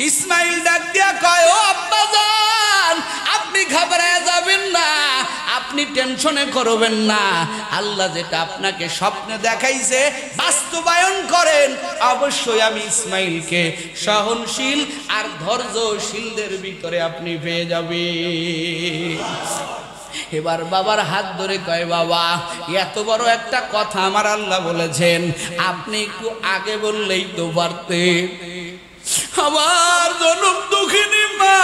ইসমাইল ডাক দিয়া কয়, ও আব্বাজান, আপনি ঘাবড়ায় যাবেন না, আপনি টেনশনে করবেন না, আল্লাহ যেটা আপনাকে স্বপ্নে দেখাইছে বাস্তবায়ন করেন। অবশ্যই আমি ইসমাইলকে সহনশীল আর ধৈর্যশীলদের ভিতরে আপনি পেয়ে যাবেন। এবার বাবার হাত ধরে কয়, বাবা এত বড় একটা কথা আমার আল্লাহ বলেছেন, আপনি একটু আগে বললেই তো পারতেন। আমার জনম দুঃখিনী মা,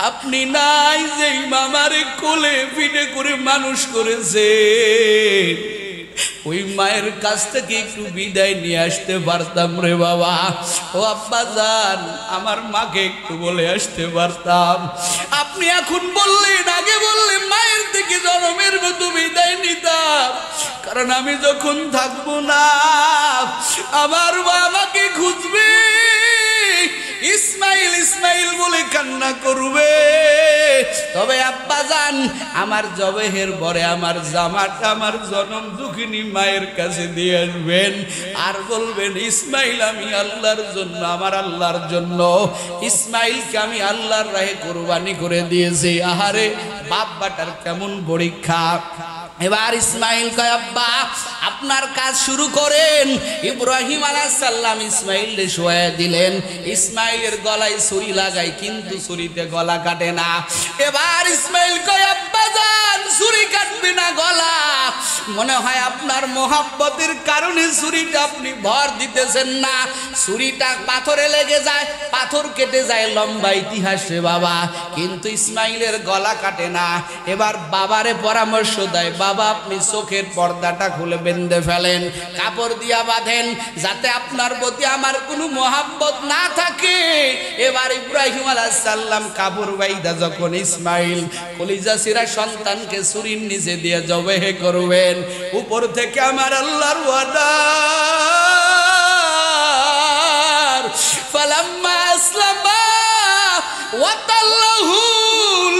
আপনি নাই যেই মামারে কোলে পিঠে করে মানুষ করেছে, ওই মায়ের কাছ থেকে একটু বিদায় নিয়ে আসতে পারতাম রে বাবা। ও আব্বাজান, আমার মাকে একটু বলে আসতে পারতাম। আপনি এখন বললেন, আগে বললেন মায়ের থেকে জনমের মতো বিদায় নিতাম, কারণ আমি যখন থাকবো না আমার বাবাকে খুঁজবে, ইসমাইল ইসমাইল বলে কান্না করবে। তবে আব্বাজান, আমার জবেহের পরে আমার জামাটা আমার জনম দুঃখিনী মায়ের কাছে দিয়ে আসবেন, আর বলবেন ইসমাইল আমি আল্লাহর জন্য, আমার আল্লাহর জন্য ইসমাইলকে আমি আল্লাহর রাহে কুরবানি করে দিয়েছি। আহারে বাপ বাটার কেমন পরীক্ষা। এবার ইসমাইল কয়, আব্বা আপনার কাজ শুরু করেন। ইব্রাহিম আলাইহিস সালাম ইসমাইলকে শোয়া দিলেন। ইসমাইলের গলায় ছুরি লাগাই, কিন্তু ছুরিতে গলা কাটে না। এবার ইসমাইল কয়, আব্বা জান ছুরি কাটবে না গলা, মনে হয় আপনার মোহাব্বতের কারণে ছুরিটা আপনি ভর দিতেছেন না, ছুরিটা পাথরে লেগে যায়, পাথর কেটে যায়, লম্বা ইতিহাস রে বাবা, কিন্তু ইসমাইলের গলা কাটে না। এবার বাবারে পরামর্শ দেয়, বাবা আপনি চোখের পর্দাটা খুলে বেঁধে ফেলেন, কাপড় দিয়া বাঁধেন, যাতে আপনার প্রতি আমার কোনো মোহাব্বত না থাকে। এবার ইব্রাহিম আলাইহিস সালাম কাপড় বাইদা যখন ইসমাইল কলিজা সিরা সন্তানকে ছুরির নিচে দিয়ে জবেহ করবেন, উপর থেকে আমার আল্লাহর ওয়াদা, ফালাম্মা আসলামা ওয়া তাল্লাহু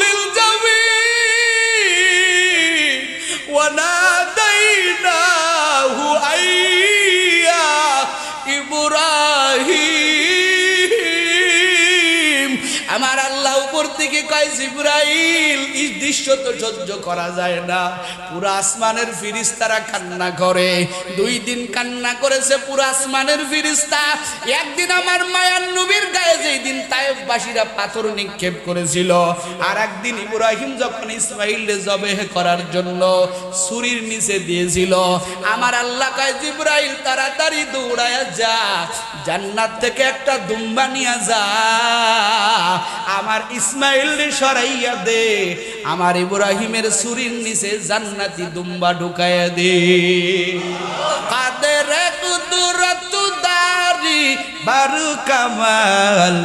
লিল জাবিন ওয়া নাদাইনাহু আইয়া ইব্রাহিম। আমার আল্লাহ উপর থেকে কয়, জিবরাইল এই দৃশ্য তো সহ্য করা যায় না, পুরো আসমানের ফেরেশতারা কান্না করে। 2 দিন কান্না করেছে পুরো আসমানের ফেরেশতা। একদিন আমার মায়ার নবীর গায়ে যেই দিন তায়েফবাসীরা পাথর নিক্ষেপ করেছিল, আর একদিন ইব্রাহিম যখন ইসমাইলকে জবেহ করার জন্য ছুরির নিচে দিয়েছিল, আমার আল্লাহ কয়, জিবরাইল তাড়াতাড়ি দৌড়ায়া যা, জান্নাত থেকে একটা দুম্বা নিয়ে যা, আমার ইসমাইলকে সরাইয়া দে, আমার ইব্রাহিমের ছুরির নিচে জান্নাতি দুম্বা ঢুকাইয়া দে। কাদের কুদরতু দারি বারু কামাল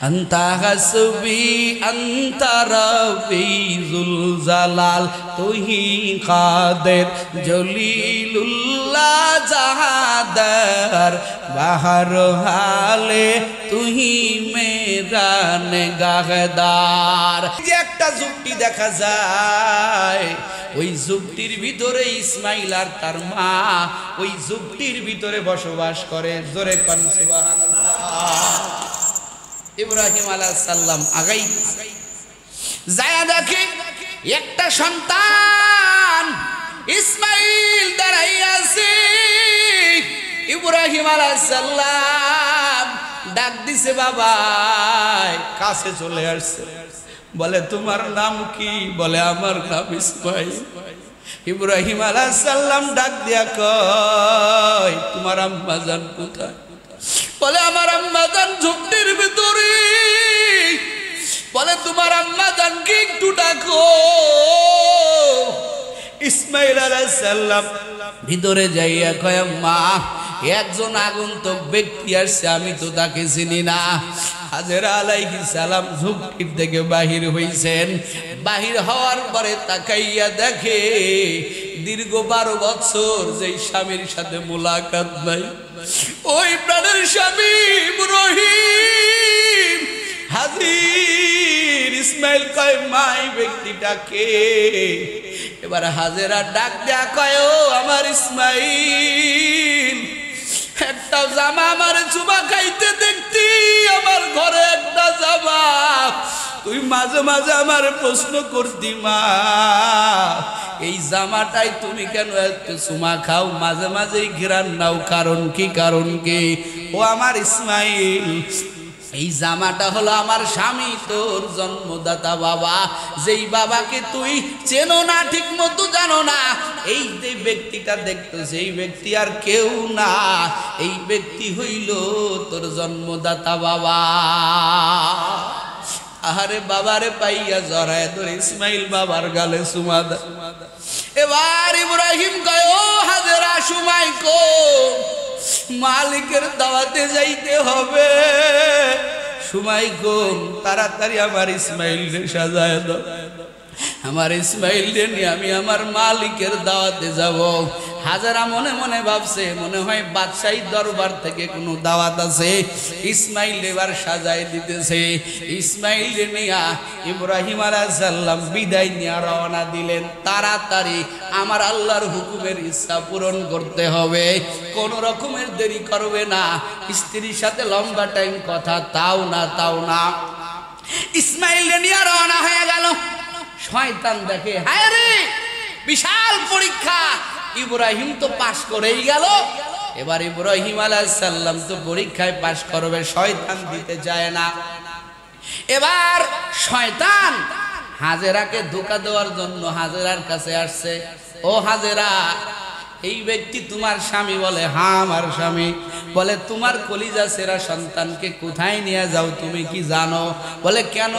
আন্তা হাসবি আন্তা রব্বি যুল জালাল, তুহি কাদের জলিলুল্লাহ জাহাদার, বাহার হালে তুহি মেরা নেগাহদার। যে একটা যুক্তি দেখা যায়, ওই যুক্তির ভিতরে ইসমাইল আর তার মা ওই যুক্তির ভিতরে বসবাস করে। জোরে কোন সুবহানাল্লাহ। ইব্রাহিম আলাইহিস সালাম আগাই যায়া দেখে একটা সন্তান ইসমাইল দাঁড়াইয়া আছে। ইব্রাহিম আলাইহিস সালাম ডাক দিছে, বাবা কাছে চলে আসছে, বলে তোমার নাম কি? বলে আমার নাম ইসমাইল। ইব্রাহিম আলাইহিস সালাম ডাক দিয়া কয়, তোমার আম্মা জান কোথায়? বলে আমার আম্মা জান ঝুপড়ির ভিতরে। বলে তোমার আম্মা জানকে একটু ডাকো। ইসমাইল আলাইহিস সালাম ভিতরে যাইয়া কয়, আম্মা একজন আগন্তুক ব্যক্তি আসছে, আমি তো তাকে চিনি না। হাজেরা আলাইহিস সালাম ঝুপড়ির থেকে বাহির হইছেন। বাহির হওয়ার পরে তাকাইয়া দেখে দীর্ঘ 12 বছর যেই স্বামীর সাথে মুলাকাত নাই, ওই প্রাণের স্বামী ইব্রাহিম হাজির। ইসমাইল কয়, মাই ব্যক্তিটা কে? এবার হাজেরা ডাক দেয়া কয়, ও আমার ইসমাইল, একটা জামা আমার চুমা খাইতে দেখতি আমার ঘরে একটা জামা তুই মাঝে মাঝে আমার প্রশ্ন করতি মা এই জামাটাই তুমি কেন এত চুমা খাও মাঝে মাঝেই ঘেরান নাও কারণ কি ও আমার ইসমাইল এই জামাটা হলো আমার স্বামী তোর জন্মদাতা বাবা যেই বাবাকে তুই চেনো না ঠিক মতো জানো না এই যে ব্যক্তিটা দেখতেছে এই ব্যক্তি আর কেউ না এই ব্যক্তি হইল তোর জন্মদাতা বাবা আরে বাবারে পাইয়া জড়ায় তোর ইসমাইল বাবার গালে চুমা দেয় এবার ইব্রাহিম কয় ও হাজেরা সময় কো মালিকের দাওয়াতে যাইতে হবে সময় কম তাড়াতাড়ি আমার ইসমাইলকে সাজায় দাও আমার ইসমাইলকে নিয়ে আমি আমার মালিকের দাওয়াতে যাব হাজারা মনে মনে ভাবছে মনে হয় বাদশাহী দরবার থেকে কোনো দাওয়াত আছে ইসমাইল এবার সাজায় দিতেছে ইসমাইল নিয়া ইব্রাহিম আলাইহিস সালাম বিদায় নিয়ে রওনা দিলেন তাড়াতাড়ি আমার আল্লাহর হুকুমের ইচ্ছা পূরণ করতে হবে কোন রকমের দেরি করবে না স্ত্রীর সাথে লম্বা টাইম কথা তাও না ইসমাইল নিয়ে রওনা হয়ে গেল শয়তান দেখে হায় রে বিশাল পরীক্ষা ইব্রাহিম তো পাশ করেই গেল এবার ইব্রাহিম আলাইহিস সালাম তো পরীক্ষায় পাশ করবে শয়তান দিতে চায় না এবার শয়তান হাজেরাকে ধোঁকা দেওয়ার জন্য হাজেরার কাছে আসছে ও হাজেরা এই ব্যক্তি তোমার স্বামী বলে হ্যাঁ আমার স্বামী বলে তোমার কলিজা সেরা সন্তানকে কোথায় নিয়ে যাও তুমি কি জানো বলে কেন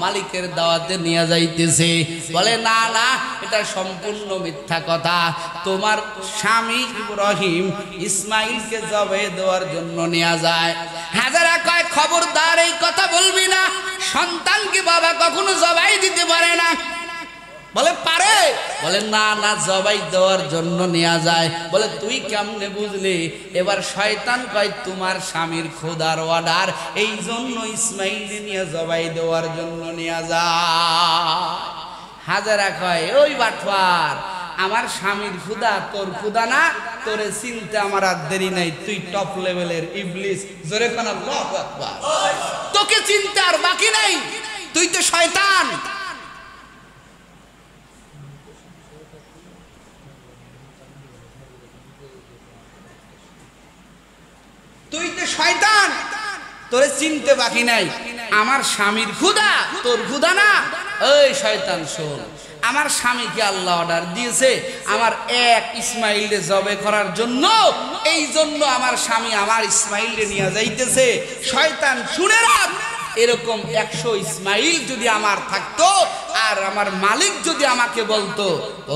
মালিকের দাওয়াতে নিয়ে যাইতেছে বলে না না এটা সম্পূর্ণ মিথ্যা কথা তোমার স্বামী ইব্রাহিম ইসমাইলকে জবাই দেওয়ার জন্য নিয়ে যায় হাজারা কয় খবরদার এই কথা বলবি না সন্তানকে বাবা কখনো জবাই দিতে পারে না বলে পারে বলে না না জবাই দেওয়ার জন্য নিয়ে যায় বলে তুই কেমনে বুঝলি এবার শয়তান কয় তোমার স্বামীর খোদার অর্ডার এই জন্য ইসমাইল নিয়ে জবাই দেওয়ার জন্য নিয়ে যায় হাজারা কয় ওই বাটওয়ার আমার স্বামীর খুদা তোর খুদা না তোরে চিনতে আমার আর দেরি নাই তুই টপ লেভেলের ইবলিস জোরে কোন আল্লাহু আকবার তোকে চিনতে আর বাকি নাই তুই তো শয়তান তুই তো শয়তান তোরে চিনতে বাকি নাই আমার স্বামীর খুদা তোর খুদা না এই শয়তান শোন আমার স্বামীকে আল্লাহ অর্ডার দিয়েছে আমার এক ইসমাইলকে জবাই করার জন্য এই জন্য আমার স্বামী আমার ইসমাইলকে নিয়ে যাইতেছে শয়তান শুনে রাখ এরকম 100 ইসমাইল যদি আমার থাকতো আর আমার মালিক যদি আমাকে বলতো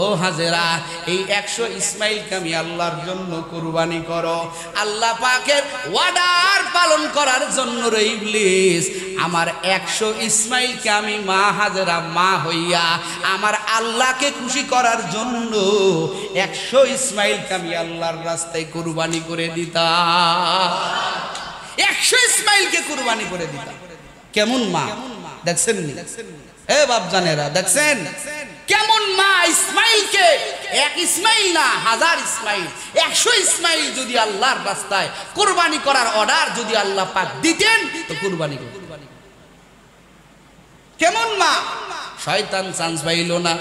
ও হাজেরা এই 100 ইসমাইলকে আমি আল্লাহর জন্য কুরবানি করো আল্লাহ পাকের ওয়াদার পালন করার জন্য রে ইবলিস আমার 100 ইসমাইলকে আমি মা হাজেরা মা হইয়া আমার আল্লাহকে খুশি করার জন্য 100 ইসমাইলকে আমি আল্লাহর রাস্তায় কুরবানি করে দিতাম 100 ইসমাইলকে কুরবানি করে দিতাম কেমন মা দেখছেন এ বাপ জানেরা দেখছেন কেমন মা ইসমাইলকে এক ইসমাইল না হাজার ইসমাইল 100 ইসমাইল যদি আল্লাহর রাস্তায় কুরবানি করার অর্ডার যদি আল্লাহ পাক দিতেন তো কুরবানি করতেন কেমন মা শয়তান চান্স পাইল না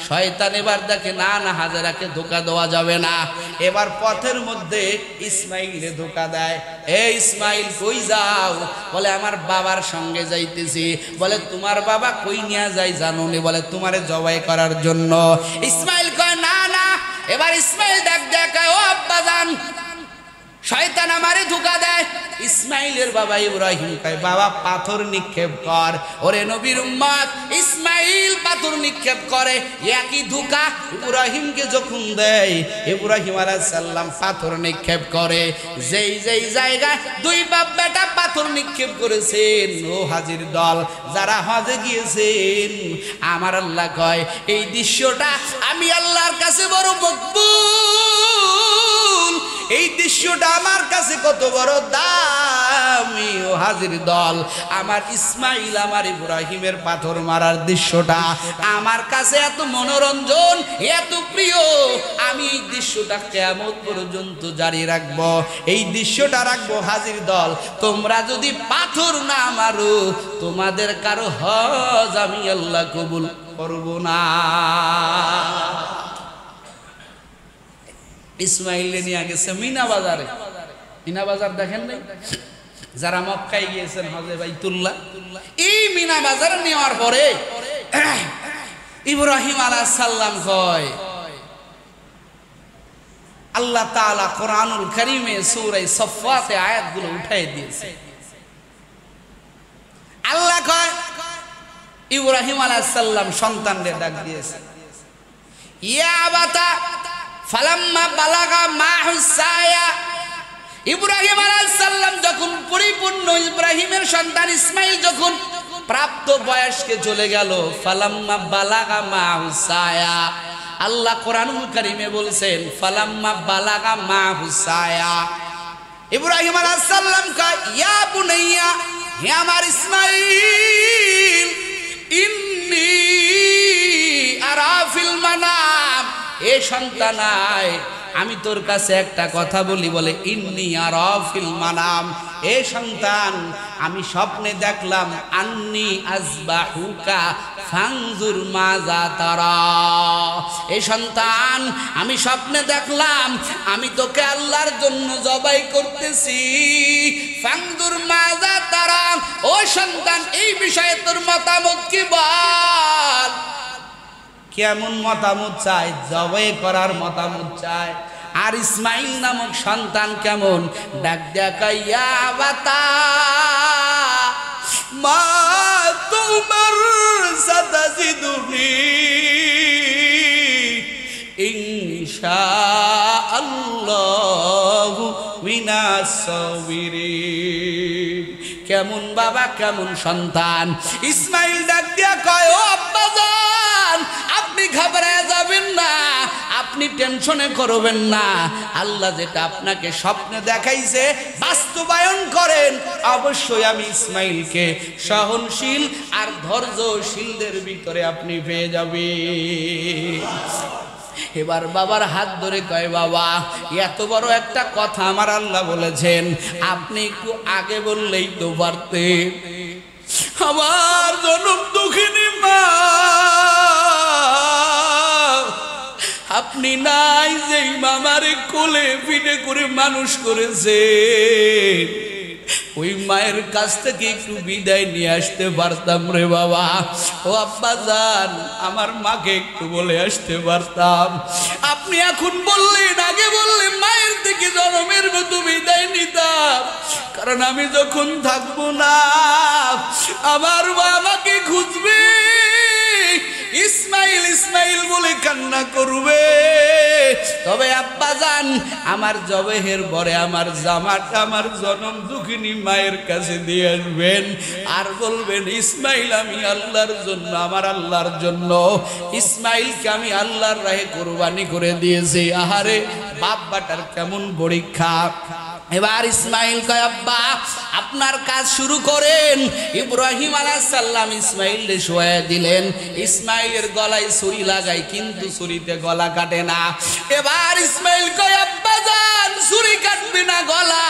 শয়তান এবার দেখে না না হাজেরাকে ধোঁকা দেওয়া যাবে না এবার পথের মধ্যে ইসমাইলে ধোঁকা দেয় এ ইসমাইল কই যাও বলে আমার বাবার সঙ্গে যাইতেছি বলে তোমার বাবা কই নিয়ে যায় জানো নি বলে তোমারে জবাই করার জন্য ইসমাইল কয় না না এবার ইসমাইল দেখায় ও আব্বা জান শয়তান আমারে ধোঁকা দেয় ইসমাইলের বাবা ইব্রাহিম কয় বাবা পাথর নিক্ষেপ কর ওরে নবীর উম্মত ইসমাইল পাথর নিক্ষেপ করে একই ধোঁকা ইব্রাহিমকে যখন দেয় ইব্রাহিম আলাইহিস সালাম পাথর নিক্ষেপ করে যেই যেই জায়গায় দুই বাপ বেটা পাথর নিক্ষেপ করেছেন ও হাজির দল যারা হজে গিয়েছেন আমার আল্লাহ কয় এই দৃশ্যটা আমি আল্লাহর কাছে বড় মকবুল এই দৃশ্যটা আমার কাছে কত বড় দামি ও হাজির দল। আমার ইসমাইল আমার ইব্রাহিমের পাথর মারার দৃশ্যটা আমার কাছে এত মনোরঞ্জন, এত প্রিয়, আমি এই দৃশ্যটা কিয়ামত পর্যন্ত জারি রাখবো। এই দৃশ্যটা রাখবো হাজির দল। তোমরা যদি পাথর না মারো তোমাদের কারো হজ আমি আল্লাহ কবুল করব না। ইসমাইল নিয়ে গেছে মিনা বাজারে। মিনা বাজার দেখেন নাই? যারা মক্কায় গিয়েছেন হজে বাইতুল্লাহ, এই মিনা বাজারে নেওয়ার পরে ইব্রাহিম আলাইহিস সালাম কয়, আল্লাহ তাআলা কোরআনুল কারীমে সূরা সাফফাতে আয়াতগুলো উঠাই দিয়েছে। আল্লাহ কয় ইব্রাহিম আলাইহিস সালাম সন্তানদের ডাক দিয়েছে, ইয়া আবাতা ফালাম্মা বালাগা মাহুস সায়া। ইব্রাহিম আলাইহিস সালাম যখন পরিপূর্ণ, ইব্রাহিমের সন্তান ইসমাইল যখন প্রাপ্ত বয়সকে চলে গেল, ফালাম্মা বালাগা মাহুস সায়া, আল্লাহ কোরআনুল কারীমে বলছেন ফালাম্মা বালাগা মাহুস সায়া। ইব্রাহিম আলাইহিস সালাম কয়, ইয়া বুনাইয়া, হে আমার ইসমাইল, ইন্নী আরা ফিল মানাম, এ সন্তানায় আমি তোর কাছে একটা কথা বলি। বলে ইন্নী আরা ফিল মানাম, এ সন্তান আমি স্বপ্নে দেখলাম, আন্নী আযবাহুকা ফানজুর মাজা তারা। এ সন্তান আমি স্বপ্নে দেখলাম আমি তোকে আল্লাহর জন্য জবাই করতেছি, ফানজুর মাজা তারা। ও সন্তান এই বিষয়ে তোর মতামত কি বল। কেমন মতামত চায়? জবাই করার মতামত চায়। আর ইসমাইল নামক সন্তান কেমন? ডাক দেখা, ইয়া বাতা মা তুমার সাতাজিদুনি ইনশাআল্লাহু মিনাস সাবিরিন। কেমন বাবা, কেমন সন্তান। ইসমাইল ডাক দিয়া কয়, ও আব্বাজান, আপনি ঘাবড়ায় যাবেন না, আপনি টেনশনে করবেন না। আল্লাহ যেটা আপনাকে স্বপ্নে দেখাইছে বাস্তবায়ন করেন। অবশ্যই আমি ইসমাইলকে সহনশীল আর ধৈর্যশীলদের ভিতরে আপনি পেয়ে যাবেন। এবার বাবার হাত ধরে কয়, বাবা এত বড় একটা কথা আমার আল্লাহ বলেছেন, আপনি একটু আগে বললেই তো পারতেন। আমার জনম দুঃখিনী মা, আপনি নাই যেই মামারে কোলে পিঠে করে মানুষ করেছে, ওই মায়ের কাছ থেকে একটু বিদায় নিয়ে আসতে পারতাম রে বাবা। ও আব্বা জান, আমার মাকে একটু বলে আসতে পারতাম। আপনি এখন বললেন, আগে বললেন মায়ের থেকে জন্মের মতো বিদায় নিতাম, কারণ আমি যখন থাকবো না আমার মা আমাকে খুঁজবে, ইসমাইল ইসমাইল বলে কান্না করবে। তবে আব্বা জান, আমার জবেহের পরে আমার জামাটা আমার জনম দুঃখিনী মায়ের কাছে দিয়ে আসবেন আর বলবেন, ইসমাইল আমি আল্লাহর জন্য, আমার আল্লাহর জন্য ইসমাইলকে আমি আল্লাহর রাহে কুরবানি করে দিয়েছি। আহারে বাপবাটার কেমন পরীক্ষা। এবার ইসমাইল কয়, আব্বা আপনার কাজ শুরু করেন। ইব্রাহিম আলাইহিস সালাম ইসমাইলকে শোয়া দিলেন। ইসমাইলের গলায় ছুরি লাগাই, কিন্তু ছুরিতে গলা কাটে না। এবার ইসমাইল কয়, আব্বা জান ছুরি কাটবে না গলা,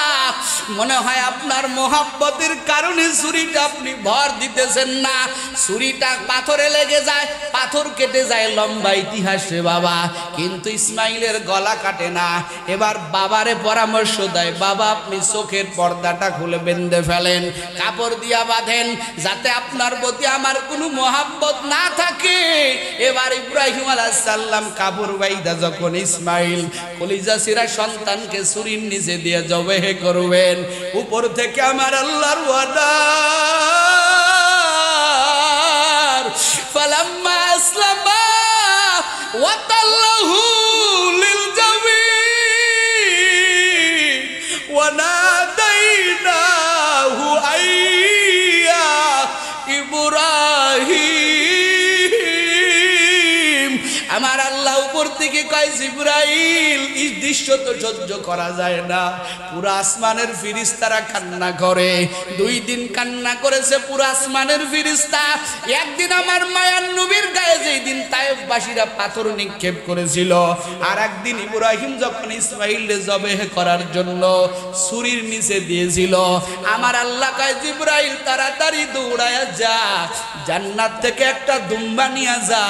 মনে হয় আপনার মোহাব্বতের কারণে ছুরিটা আপনি ভর দিতেছেন না। ছুরিটা পাথরে লেগে যায়, পাথর কেটে যায়, লম্বা ইতিহাস রে বাবা, কিন্তু ইসমাইলের গলা কাটে না। এবার বাবারে পরামর্শ দেয়, বাবা আপনি চোখের পর্দাটা খুলে বেঁধে ফেলেন, কাপড় দিয়া বাঁধেন, যাতে আপনার প্রতি আমার কোনো মোহাব্বত না থাকে। এবার ইব্রাহিম আলাইহিস সালাম কাপড় বাইদা যখন ইসমাইল কলিজা সিরা সন্তানকে ছুরির নিচে দিয়ে জবেহ করবেন, উপর থেকে আমার আল্লাহর ওয়াদা, ফালাম্মা আসলামা ওয়া তাল্লাহু লিল জাবিন ওয়া নাদাইনাহু আইয়া ইব্রাহিম। আমার আল্লাহ উপর থেকে কয়, জিবরাইল দৃশ্য তো সহ্য করা যায় না। পুরো আসমানের ফেরেশতারা কান্না করে, 2 দিন কান্না করেছে পুরো আসমানের ফেরেশতা। একদিন আমার মায়ার নবীর গায়ে যেই দিন তায়েফবাসীরা পাথর নিক্ষেপ করেছিল, আর একদিন ইব্রাহিম যখন ইসমাঈলকে জবেহ করার জন্য ছুরির নিচে দিয়েছিল, আমার আল্লাহ কয় জিবরাইল তাড়াতাড়ি দৌড়ায়া যা, জান্নাত থেকে একটা দুম্বা নিয়ে যা,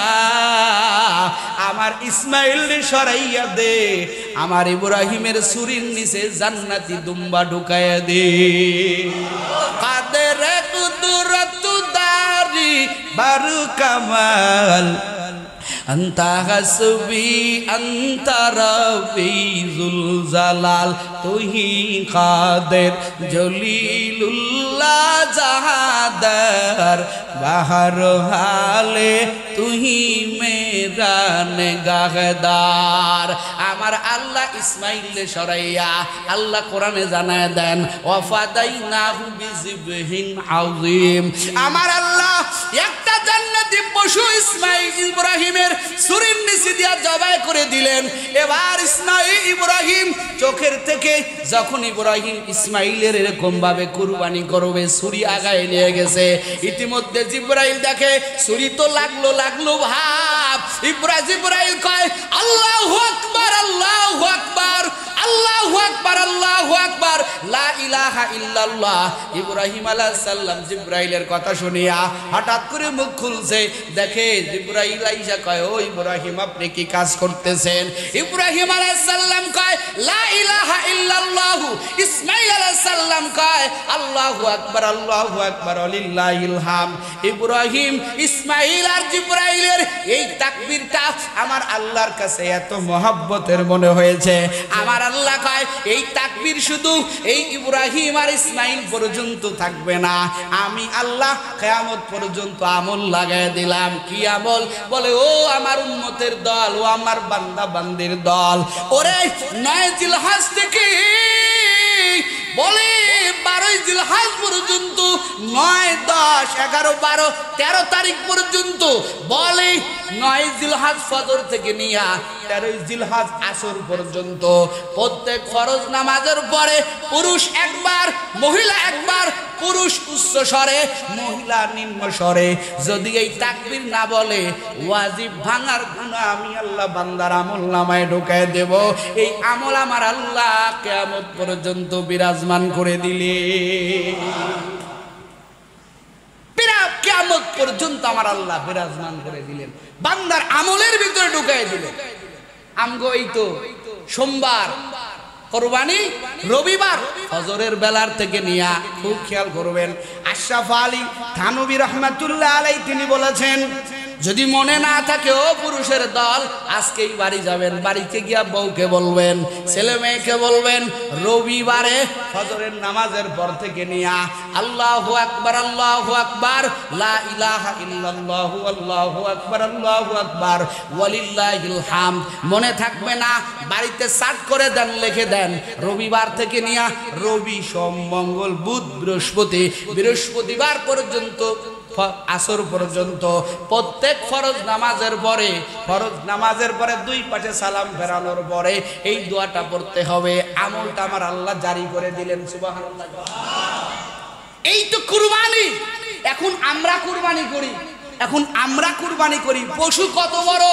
আমার ইসমাঈলকে সরাইয়া দে, আমার ইব্রাহিমের ছুরির নিচে জান্নাতি দুম্বা ঢুকাইয়া দে। কাদের কুদরত দারি বারু কামাল আন্তা হাসবি আন্তা রব্বি যুল জালাল, তুহি কাদের জলিলুল্লাহ জাহাদার, বাহার হালে তুহি মেরা নেগাহদার। আমার আল্লাহ ইসমাঈলকে সরাইয়া আল্লাহ কোরআনে জানায় দেন ওয়াফাদাইনাহু বিযিবহিন আযীম। আমার আল্লাহ একটা জান্নাতি পশু ইব্রাহিমের ছুরির নিচে দিয়া জবাই করে দিলেন। এবার ইব্রাহিম চোখের থেকে যখন ইব্রাহিম ইসমাঈলের এরকম ভাবে কুরবানি করবে, ছুরি আগায় নিয়ে গেছে, ইতিমধ্যে জিবরাইল দেখে ছুরি তো লাগলো ভাব। জিবরাইল কয় আল্লাহু আকবার আল্লাহু আকবার আল্লাহু আকবার আল্লাহু আকবার লা ইলাহা ইল্লাল্লাহ। ইব্রাহিম আলাইহিস সালাম জিবরাইলের কথা শুনিয়া হঠাৎ করে মুখ খুলছে, দেখে জিবরাইল আইসা কয় ও ইব্রাহিম আপনি কি কাজ করতেছেন? ইব্রাহিম আলাইহিস সালাম কয় লা ইলাহা ইল্লাল্লাহ। ইসমাঈল আলাইহিস সালাম কয় আল্লাহু আকবার ওয়ালিল্লাহিল হামদ। ইব্রাহিম ইসমাঈল আর জিবরাইলের এই তাকবীরটা আমার আল্লাহর কাছে এত মহব্বতের মনে হয়েছে। আমার আল্লাহ কয় এই তাকবীর শুধু এই ইব্রাহিম আর ইসমাঈল পর্যন্ত থাকবে না, আমি আল্লাহ কিয়ামত পর্যন্ত আমল লাগায় দিলাম। কি আমল? বলে ও আমার উম্মতের দল, ও আমার বান্দা বান্দির দল, ওরে 9 জিলহজ থেকে বলে 12 জিলহজ পর্যন্ত, 9, 10, 11, 12, 13 তারিখ পর্যন্ত, বলে 9 জিলহজ ফজর থেকে নিয়া 13 জিলহজ আসর পর্যন্ত প্রত্যেক ফরজ নামাজের পরে পুরুষ একবার, মহিলা একবার, পুরুষ উচ্চ স্বরে, মহিলা নিম্ন স্বরে যদি এই তাকবীর না বলে, ওয়াজিব ভাঙার গুনাহ আমি আল্লাহ বান্দার আমলনামায় ঢুকায় দেব। এই আমল আমার আল্লাহ কিয়ামত পর্যন্ত বিরাজমান করে দিলে, কিয়ামত পর্যন্ত আমার আল্লাহ বিরাজমান করে দিলেন, বান্দার আমলের ভিতরে ঢুকায় দিলেন। আমগো এই তো সোমবার কুরবানি, রবিবার ফজরের বেলার থেকে নিয়া খুব খেয়াল করবেন। আশরাফ আলী থানভী রাহমাতুল্লাহ আলাইহি তিনি বলেছেন, যদি মনে না থাকে ও পুরুষের দল, আজকেই বাড়ি যাবেন, বাড়িতে গিয়া বউকে বলবেন, ছেলে মেয়েকে বলবেন, রবিবারে ফজরের নামাজের পর থেকে নিয়া আল্লাহু আকবার লা ইলাহা ইল্লাল্লাহু আল্লাহু আকবার ওয়ালিল্লাহিল হামদ। মনে থাকবে না, বাড়িতে সার্চ করে দেন, লিখে দেন, রবিবার থেকে নিয়া রবি, সোম, মঙ্গল, বুধ, বৃহস্পতিবার পর্যন্ত আসর পর্যন্ত প্রত্যেক ফরজ নামাজের পরে 2 পাশে সালাম ফেরানোর পরে এই দোয়াটা পড়তে হবে। আমলটা আমার আল্লাহ জারি করে দিলেন, সুবহানাল্লাহ। এই তো কুরবানি। এখন আমরা কুরবানি করি, পশু কত বড়!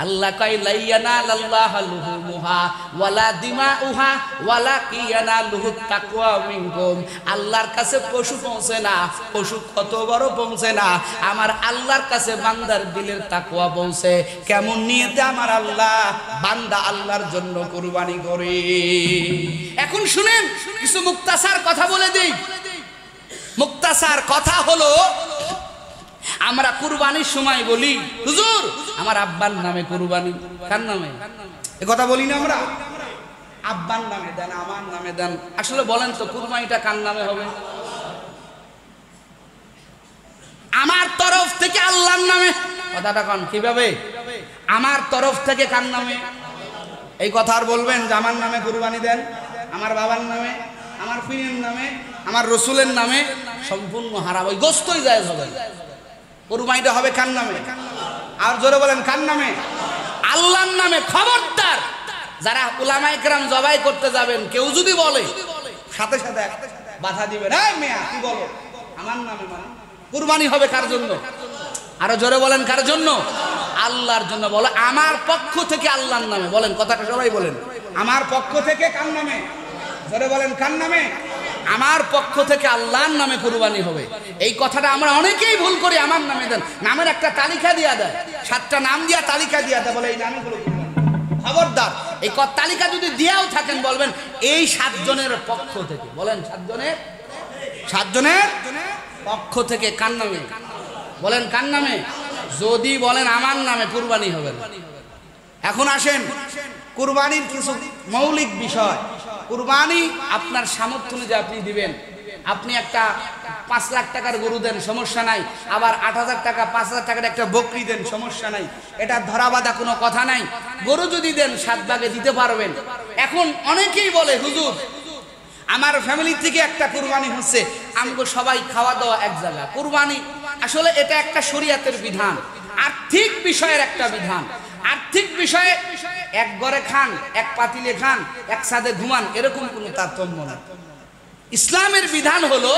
আল্লাহ কয় লাইয়ানালাল্লাহু লুহুমুহা ওয়ালা দিমাউহা ওয়ালাকিয়ানালুহুত তাকওয়া মিনকুম। আল্লাহর কাছে পশু পৌঁছে না, পশু কত বড় পৌঁছে না, আমার আল্লাহর কাছে বান্দার দিলের তাকওয়া পৌঁছে। কেমন নিয়তে আমার আল্লাহ বান্দা আল্লাহর জন্য কুরবানি করে। এখন শুনেন, কিছু মুক্তাসার কথা বলে দেই। মুক্তাসার কথা হলো, আমরা কুরবানির সময় বলি হুজুর আমার আব্বার নামে কুরবানি। কার নামে? এ কথা বলি না আমরা? আব্বার নামে দেন, আমার নামে দেন। আসলে বলেন তো কুরবানিটা কার নামে হবে? আমার তরফ থেকে আল্লাহর নামে। কথাটা কোন কিভাবে? আমার তরফ থেকে কার নামে? এই কথা আর বলবেন যে আমার নামে কুরবানি দেন, আমার বাবার নামে, আমার পীরের নামে, আমার রসুলের নামে, সম্পূর্ণ হারাম। ওই গোস্তই জায়েজ হবে। কুরবানিটা হবে কার নামে? আর জোরে বলেন কার নামে? আল্লাহর নামে। খবরদার যারা উলামায়ে কেরাম জবাই করতে যাবেন, কেউ যদি বলে সাথে সাথে বাধা দিবেন, এই মিয়া কি বলো, আমার নামে মানে কুরবানি হবে কার জন্য? আরো জোরে বলেন, কার জন্য? আল্লাহর জন্য। বলে আমার পক্ষ থেকে আল্লাহর নামে। বলেন কথাটা সবাই বলেন, আমার পক্ষ থেকে কার নামে? জোরে বলেন, কার নামে? আমার পক্ষ থেকে আল্লাহর নামে কুরবানি হবে। এই কথাটা আমরা অনেকেই ভুল করি, আমার নামে দেন। নামের একটা তালিকা দিয়া দেয়, 7টা নাম দিয়া তালিকা দিয়া দেয়, বলে এই নামে গুলো কুরবানি। খবরদার, এই তালিকা যদি দিয়াও থাকেন বলবেন এই 7 জনের পক্ষ থেকে। বলেন 7 জনের পক্ষ থেকে। কার নামে? বলেন কার নামে? যদি বলেন আমার নামে, কুরবানি হবে না। এখন আসেন কুরবানির কিছু মৌলিক বিষয়। কুরবানি আপনার সামর্থ্য অনুযায়ী আপনি দিবেন। আপনি একটা 5 লাখ টাকার গরু দেন, সমস্যা নাই। আবার 8,000 টাকা 5,000 টাকার একটা বকরি দেন, সমস্যা নাই। এটা ধরা বাঁধা কোনো কথা নাই। গরু যদি দেন 7 ভাগে দিতে পারবেন। এখন অনেকেই বলে হুজুর আমার ফ্যামিলি থেকে একটা কুরবানি হচ্ছে, আমগো সবাই খাওয়া দাওয়া এক জায়গা। কুরবানি আসলে এটা একটা শরীয়তের বিধান, আর্থিক বিষয়ের একটা বিধান। আর্থিক বিষয়ে এক ঘরে খান, এক পাতিলে খান, এক ছাদে ঘুমান, এরকম কোনো তারতম্য না। ইসলামের বিধান হলো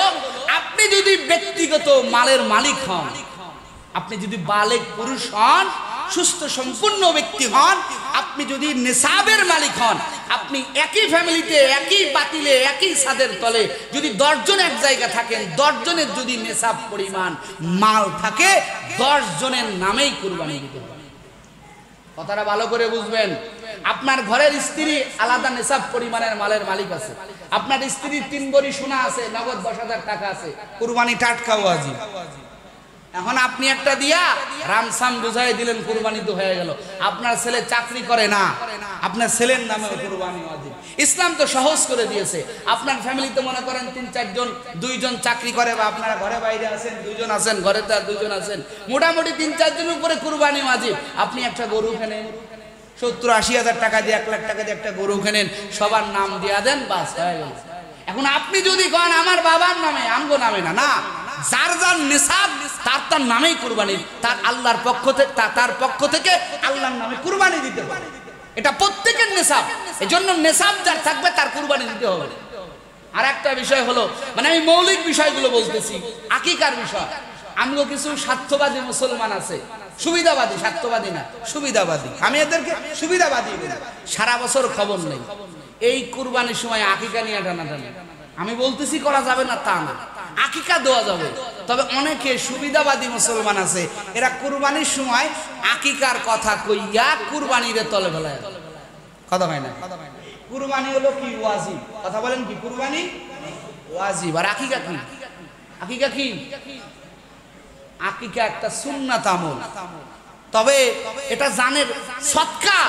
আপনি যদি ব্যক্তিগত মালের মালিক হন, আপনি যদি বালেগ পুরুষ হন, সুস্থ সম্পূর্ণ ব্যক্তি হন, আপনি যদি নেশাবের মালিক হন, আপনি একই ফ্যামিলিতে একই পাতিলে একই ছাদের তলে যদি 10 জন এক জায়গা থাকেন, 10 জনের যদি নেশাব পরিমাণ মাল থাকে, 10 জনের নামেই কুরবানি দিতে হবে। কথাটা ভালো করে বুঝবেন। আপনার ঘরের স্ত্রী আলাদা নেশাব পরিমাণের মালের মালিক আছে, আপনার স্ত্রীর 3 ভরি সোনা আছে, নগদ 10,000 টাকা আছে, কুরবানি টাটকা ওয়াজিব। এখন আপনি একটা দিয়া রামসাম বুঝাই দিলেন, কুরবানি তো হয়ে গেল। আপনার ছেলে চাকরি করে না, আপনার ছেলের নামে কুরবানি ওয়াজিব। ইসলাম তো সহজ করে দিয়েছে। আপনার ফ্যামিলিতে মনে করেন 3-4 জন, 2 জন চাকরি করে, বা আপনারা ঘরে বাইরে আছেন, 2 জন আছেন, ঘরে তার 2 জন আছেন, মোটামুটি 3-4 জনের উপরে কুরবানি ওয়াজিব। আপনি একটা গরু কেনেন, 70-80 হাজার টাকা দিয়ে, 1 লাখ টাকা দিয়ে একটা গরু কেনেন, সবার নাম দিয়া দেন, বাস হয়ে গেল। এখন আপনি যদি কন আমার বাবার নামে, আমগো নামে না, না, যার যার নেশাব তার নামেই কুরবানি, তার আল্লাহর পক্ষ থেকে, তার পক্ষ থেকে আল্লাহর নামে কুরবানি দিতে হবে। এটা প্রত্যেকের নেশাব, এজন্য নেশাব যার থাকবে তার কুরবানি দিতে হবে। আর একটা বিষয় হলো, মানে আমি মৌলিক বিষয়গুলো বলতেছি, আকিকার বিষয়। আমগো কিছু স্বার্থবাদী মুসলমান আছে, সুবিধাবাদী, স্বার্থবাদী না, সুবিধাবাদী। আমি এদেরকে সুবিধাবাদী বলি। সারা বছর খবর নেই, এই কুরবানির সময় আকিকা নিয়ে টানাটানি। আমি বলতেছি করা যাবে না তা না, আকিকা দেওয়া যাবে। তবে অনেকে সুবিধাবাদী মুসলমান আছে, এরা কুরবানির সময় আকিকার কথা কইয়া কুরবানির তলে ফেলায়। কথা হয় না? কুরবানি হলো কি? ওয়াজিব। কথা বলেন কি? কুরবানি ওয়াজিব। আর আকিকা কি? আকিকা কি? আকিকা একটা সুন্নাত আমল। তবে এটা জানেন সদকা,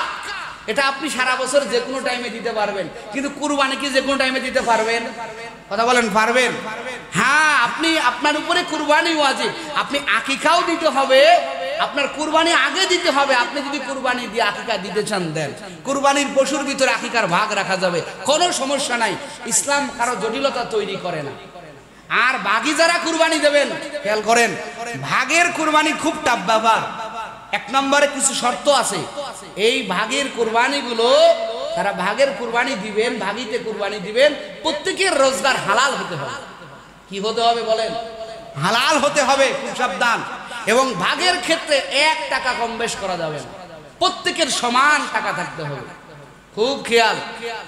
এটা আপনি সারা বছর যে কোনো টাইমে দিতে পারবেন, কিন্তু কুরবানি কি যে কোনো টাইমে দিতে পারবেন? কথা বলেন, পারবেন? হ্যাঁ, আপনি, আপনার উপরে কুরবানি ওয়াজিব। আপনি আকিকাও দিতে হবে, আপনার কুরবানি আগে দিতে হবে। আপনি যদি কুরবানি দিয়ে আকিকা দিতে চান দেন, কুরবানির পশুর ভিতরে আকিকার ভাগ রাখা যাবে, কোনো সমস্যা নাই। ইসলাম কারো জটিলতা তৈরি করে না। আর বাকি যারা কুরবানি দেবেন, খেয়াল করেন, ভাগের কুরবানি খুব টাফ ব্যাপার। 1 নম্বরে কিছু শর্ত আছে। এই ভাগের কুরবানিগুলো, তারা ভাগের কুরবানি দিবেন, ভাগিতে কুরবানি দিবেন, প্রত্যেকের রোজগার হালাল হতে হবে। কি হতে হবে বলেন? হালাল হতে হবে, খুব সাবধান। এবং ভাগের ক্ষেত্রে 1 টাকা কম বেশ করা যাবে না, প্রত্যেকের সমান টাকা থাকতে হবে। খুব খেয়াল,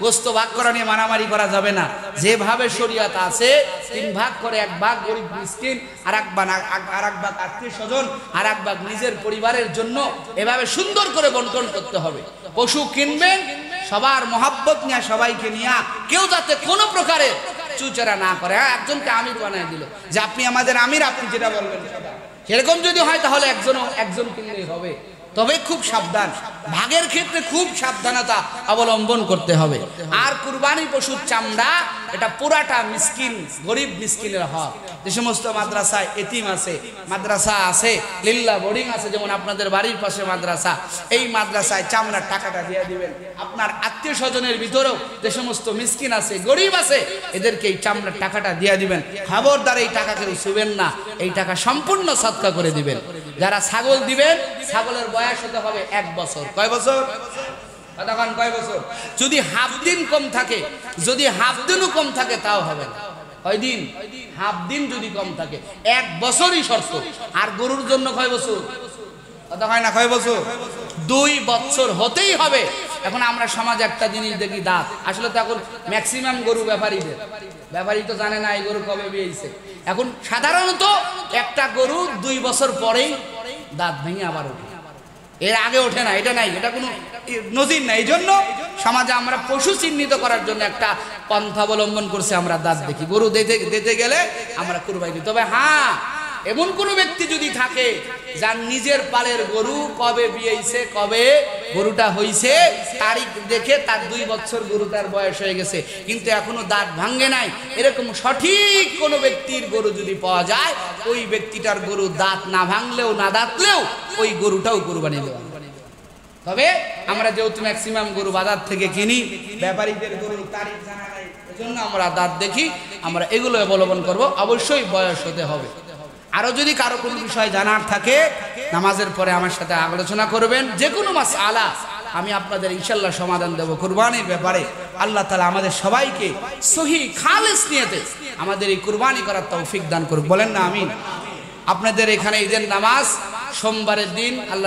গোস্ত ভাগ করা নিয়ে মারামারি করা যাবে না। যেভাবে শরীয়ত আছে, 3 ভাগ করে 1 ভাগ গরিব মিসকিন, আর এক ভাগ আত্মীয় স্বজন, আর 1 ভাগ নিজের পরিবারের জন্য, এভাবে সুন্দর করে বন্টন করতে হবে। পশু কিনবেন সবার মহাব্বত নিয়ে, সবাইকে নিয়ে, কেউ যাতে কোনো প্রকারে চুচেরা না করে। হ্যাঁ, একজনকে আমির বানায় দিল যে আপনি আমাদের আমির, আপনি যেটা বলবেন সেরকম যদি হয় তাহলে একজন কিনলেই হবে। তবে খুব সাবধান, ভাগের ক্ষেত্রে খুব সাবধানতা অবলম্বন করতে হবে। আর কুরবানি পশুর চামড়া, এটা পুরাটা মিসকিন, গরিব মিসকিনের হক। যে সমস্ত মাদ্রাসায় এতিম আছে, মাদ্রাসা আছে, লিল্লা বোর্ডিং আছে, যেমন আপনাদের বাড়ির পাশে মাদ্রাসা, এই মাদ্রাসায় চামড়ার টাকাটা দিয়ে দিবেন। আপনার আত্মীয় স্বজনের ভিতরেও যে সমস্ত মিসকিন আছে, গরিব আছে, এদেরকে এই চামড়ার টাকাটা দিয়ে দিবেন। খবরদার এই টাকা কেউ ছুবেন না, এই টাকা সম্পূর্ণ সদকা করে দিবেন। যারা ছাগল দিবেন, ছাগলের বয়স হতে হবে 1 বছর। কয় বছর? তখন কয় বছর? যদি হাফ দিন কম থাকে, যদি হাফ দিনও কম থাকে তাও হবে না। কয় দিন? হাফ দিন যদি কম থাকে, 1 বছরই শর্ত। আর গরুর জন্য কয় বছর? কথা হয় না, কয় বছর? 2 বছর হতেই হবে। এখন আমরা সমাজে একটা জিনিস দেখি, দাঁত। আসলে তো এখন ম্যাক্সিমাম গরু ব্যাপারীদের, ব্যাপারী তো জানে না এই গরু কবে বিয়েছে। এখন সাধারণত একটা গরু 2 বছর পরেই দাঁত ভেঙে আবার ওঠে, এর আগে ওঠে না। এটা নাই, এটা কোনো নজির নাই। এই জন্য সমাজে আমরা পশু চিহ্নিত করার জন্য একটা পন্থা অবলম্বন করছে, আমরা দাঁত দেখি। গরু দিতে গেলে আমরা কুরবানি দিই। তবে হ্যাঁ, এমন কোন ব্যক্তি যদি থাকে যার নিজের পালের গরু কবে বিয়েছে, কবে গরুটা হইছে, তারিখ দেখে তার 2 বছর গরু তার বয়স হয়ে গেছে, কিন্তু এখনো দাঁত ভাঙ্গে নাই, এরকম সঠিক কোন ব্যক্তির গরু যদি পাওয়া যায়, ওই ব্যক্তিটার গরু দাঁত না ভাঙলেও না দাঁতলেও ওই গরুটাও কুরবানি দেওয়া। তবে আমরা যেহেতু ম্যাক্সিমাম গরু বাজার থেকে কিনি, ব্যাপারীদের গরু তারিখ জানা নাই, এজন্য আমরা দাঁত দেখি। আমরা এগুলো অবলম্বন করব। অবশ্যই বয়স হতে হবে। আরো যদি কারো কোনো বিষয় জানার থাকে, নামাজের পরে আমার সাথে আলোচনা করবেন। যে কোনো মাসআলা আমি আপনাদের ইনশাআল্লাহ সমাধান দেব কুরবানির ব্যাপারে। আল্লাহ তাআলা আমাদের সবাইকে সহি খালেস নিয়তে আমাদের এই কুরবানি করার তৌফিক দান করুক। বলেন না আমিন। আপনাদের এখানে ঈদের নামাজ সোমবারের দিন আল্লাহ